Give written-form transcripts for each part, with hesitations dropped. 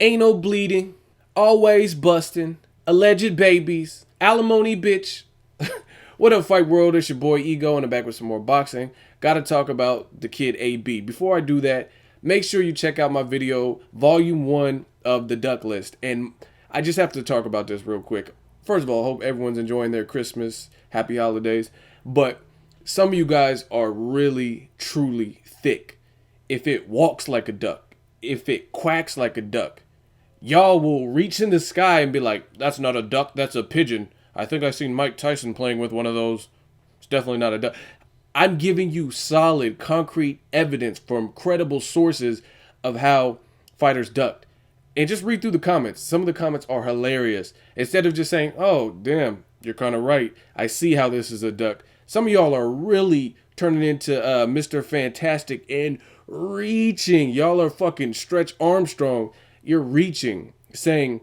Ain't no bleeding, always busting, alleged babies, alimony bitch. What up, Fight World? It's your boy Ego in the back with some more boxing. Gotta talk about the kid AB. Before I do that, make sure you check out my video, volume 1 of the Duck List. And I just have to talk about this real quick. First of all, I hope everyone's enjoying their Christmas. Happy holidays. But some of you guys are really, truly thick. If it walks like a duck, if it quacks like a duck, y'all will reach in the sky and be like, that's not a duck, that's a pigeon. I think I seen Mike Tyson playing with one of those. It's definitely not a duck. I'm giving you solid, concrete evidence from credible sources of how fighters ducked. And just read through the comments. Some of the comments are hilarious. Instead of just saying, oh, damn, you're kind of right. I see how this is a duck. Some of y'all are really turning into Mr. Fantastic and reaching. Y'all are fucking Stretch Armstrong. You're reaching, saying,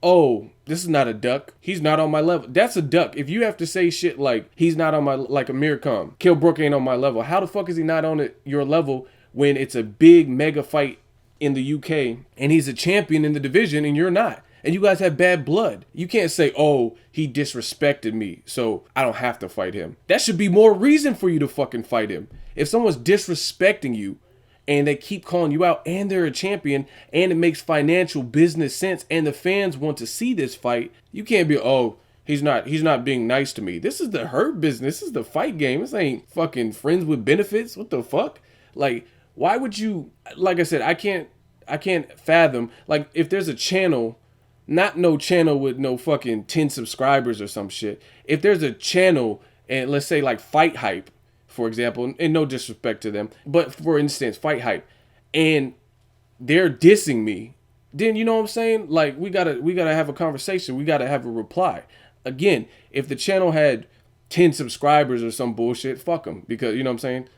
oh, this is not a duck. He's not on my level. That's a duck. If you have to say shit like, he's not on my, like Amir Khan, Kill Brook ain't on my level. How the fuck is he not on your level when it's a big mega fight in the UK and he's a champion in the division and you're not? And you guys have bad blood. You can't say, oh, he disrespected me, so I don't have to fight him. That should be more reason for you to fucking fight him. If someone's disrespecting you, and they keep calling you out, and they're a champion, and it makes financial business sense, and the fans want to see this fight, you can't be, oh, he's not being nice to me. This is the hurt business. This is the fight game. This ain't fucking friends with benefits. What the fuck? Like, why would you, like I said, I can't fathom, like, if there's a channel, not no channel with no fucking 10 subscribers or some shit. If there's a channel, and let's say like Fight Hype, for example, and no disrespect to them, but for instance, Fight Hype, and they're dissing me, then you know what I'm saying? Like, we gotta have a conversation. We gotta have a reply. Again, if the channel had 10 subscribers or some bullshit, fuck them, because you know what I'm saying?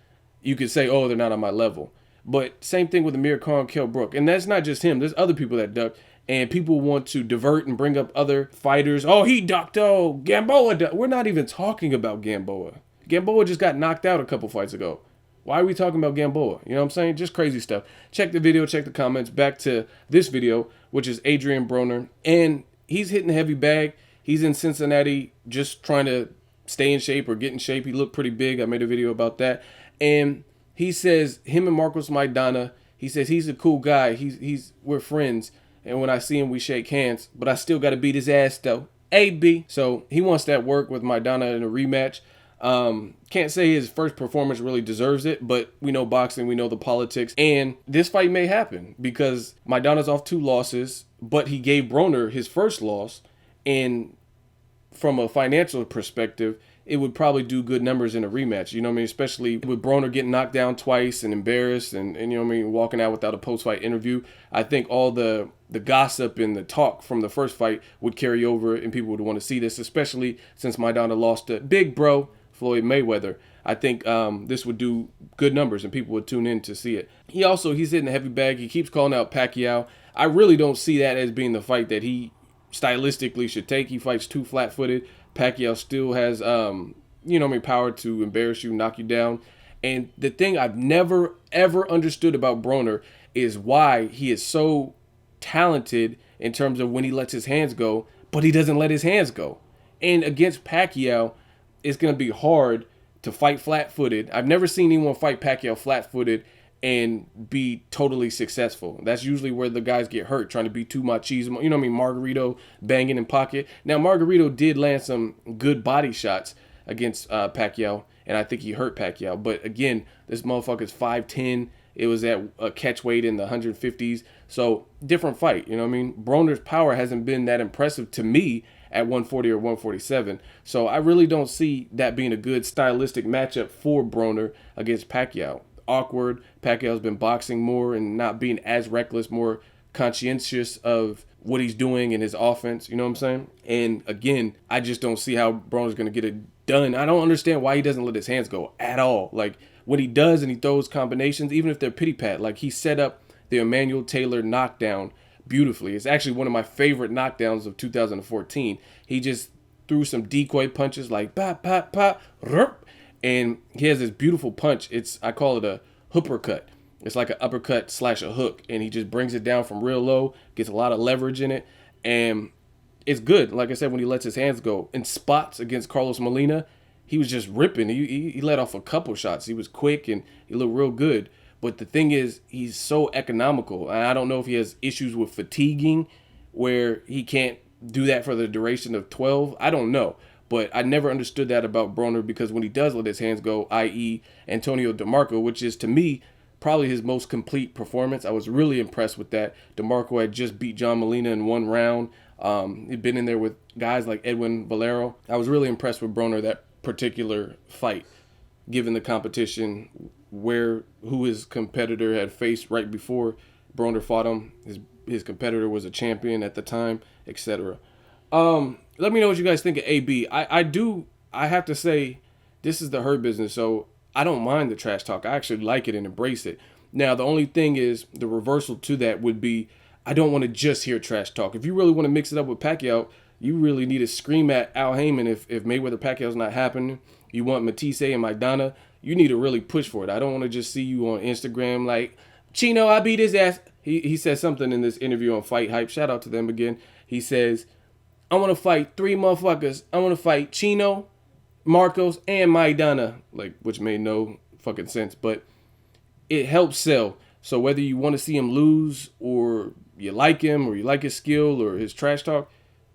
You could say, oh, they're not on my level. But same thing with Amir Khan, Kell Brook, and that's not just him. There's other people that duck, and people want to divert and bring up other fighters. Oh, he ducked. Oh, Gamboa ducked. We're not even talking about Gamboa. Gamboa just got knocked out a couple fights ago. Why are we talking about Gamboa? You know what I'm saying? Just crazy stuff. Check the video, check the comments. Back to this video, which is Adrien Broner. And he's hitting the heavy bag. He's in Cincinnati just trying to stay in shape or get in shape. He looked pretty big. I made a video about that. And he says, him and Marcos Maidana, he says he's a cool guy. We're friends. And when I see him, we shake hands. But I still got to beat his ass, though. AB. So he wants that work with Maidana in a rematch. Can't say his first performance really deserves it, but we know boxing, we know the politics, and this fight may happen because Maidana's off 2 losses, but he gave Broner his first loss, and from a financial perspective, it would probably do good numbers in a rematch. You know what I mean? Especially with Broner getting knocked down twice and embarrassed and you know what I mean, walking out without a post-fight interview. I think all the gossip and the talk from the first fight would carry over and people would want to see this, especially since Maidana lost to big bro Floyd Mayweather. I think this would do good numbers and people would tune in to see it. He's hitting the heavy bag. He keeps calling out Pacquiao. I really don't see that as being the fight that he stylistically should take. He fights too flat-footed. Pacquiao still has, you know what I mean, power to embarrass you, knock you down. And the thing I've never, ever understood about Broner is why he is so talented in terms of when he lets his hands go, but he doesn't let his hands go. And against Pacquiao, it's going to be hard to fight flat-footed. I've never seen anyone fight Pacquiao flat-footed and be totally successful. That's usually where the guys get hurt, trying to be too machismo. You know what I mean? Margarito banging in pocket. Now, Margarito did land some good body shots against Pacquiao, and I think he hurt Pacquiao. But again, this motherfucker's 5'10". It was at a catch weight in the 150s. So, different fight, you know what I mean? Broner's power hasn't been that impressive to me at 140 or 147. So, I really don't see that being a good stylistic matchup for Broner against Pacquiao. Awkward. Pacquiao's been boxing more and not being as reckless, more conscientious of what he's doing in his offense. You know what I'm saying? And again, I just don't see how Broner's going to get it done. I don't understand why he doesn't let his hands go at all. Like, when he does and he throws combinations, even if they're pity-pat, like he set up the Emmanuel Taylor knockdown beautifully. It's actually one of my favorite knockdowns of 2014. He just threw some decoy punches like pop, pop, pop, rup, and he has this beautiful punch. I call it a hooper cut. It's like an uppercut slash a hook, and he just brings it down from real low, gets a lot of leverage in it, and it's good. Like I said, when he lets his hands go. In spots against Carlos Molina, he was just ripping. He let off a couple shots. He was quick, and he looked real good. But the thing is, he's so economical. And I don't know if he has issues with fatiguing where he can't do that for the duration of 12. I don't know. But I never understood that about Broner, because when he does let his hands go, i.e. Antonio DeMarco, which is, to me, probably his most complete performance. I was really impressed with that. DeMarco had just beat John Molina in 1 round. He'd been in there with guys like Edwin Valero. I was really impressed with Broner that particular fight, given the competition, who his competitor had faced right before Broner fought him. His competitor was a champion at the time, etc. Let me know what you guys think of AB. I have to say, this is the Hurt Business, so I don't mind the trash talk. I actually like it and embrace it. Now, the only thing is, the reversal to that would be, I don't want to just hear trash talk. If you really want to mix it up with Pacquiao, you really need to scream at Al Heyman if Mayweather Pacquiao's not happening. You want Matisse and Maidana, you need to really push for it. I don't want to just see you on Instagram like, Chino, I beat his ass. He said something in this interview on Fight Hype. Shout out to them again. He says, I want to fight 3 motherfuckers. I want to fight Chino, Marcos, and Maidana. Like, which made no fucking sense, but it helps sell. So whether you want to see him lose, or you like him, or you like his skill or his trash talk,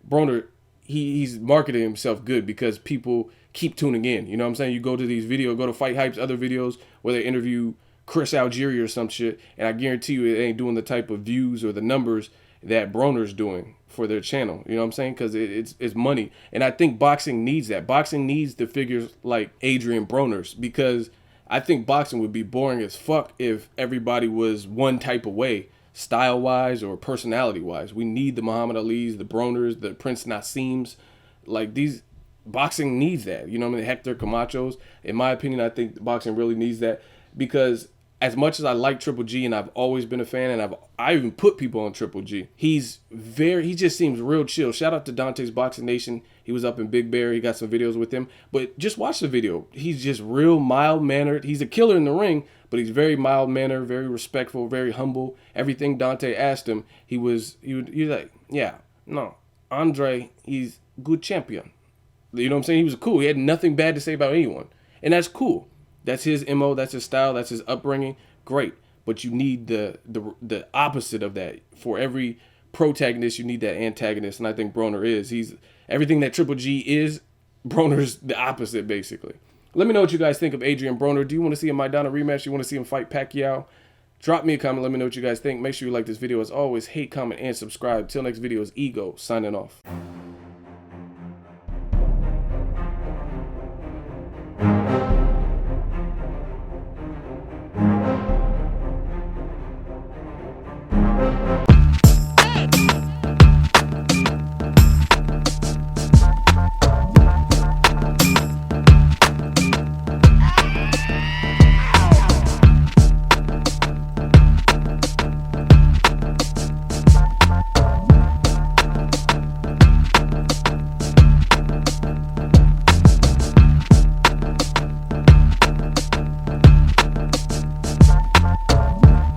Broner, he's marketing himself good because people keep tuning in. You know what I'm saying? You go to these videos, go to Fight Hype's other videos where they interview Chris Algieri or some shit, and I guarantee you it ain't doing the type of views or the numbers that Broner's doing for their channel. You know what I'm saying? Because it's money. And I think boxing needs that. Boxing needs the figures like Adrien Broner's, because I think boxing would be boring as fuck if everybody was one type of way, style-wise or personality-wise. We need the Muhammad Ali's, the Broners, the Prince Naseems. Like, these, boxing needs that. You know what I mean? Hector Camachos. In my opinion, I think boxing really needs that, because as much as I like Triple G, and I've always been a fan, and I even put people on Triple G, he just seems real chill. Shout out to Dante's Boxing Nation. He was up in Big Bear. He got some videos with him. But just watch the video. He's just real mild-mannered. He's a killer in the ring, but he's very mild-mannered, very respectful, very humble. Everything Dante asked him, he was like, yeah, no, Andre, he's good champion. You know what I'm saying? He was cool. He had nothing bad to say about anyone. And that's cool. That's his MO, that's his style, that's his upbringing. Great. But you need the opposite of that. For every protagonist, you need that antagonist. And I think Broner is. He's everything that Triple G is, Broner's the opposite, basically. Let me know what you guys think of Adrien Broner. Do you want to see a Maidana rematch? You want to see him fight Pacquiao? Drop me a comment. Let me know what you guys think. Make sure you like this video. As always, hate, comment, and subscribe. Till next video is Ego, signing off.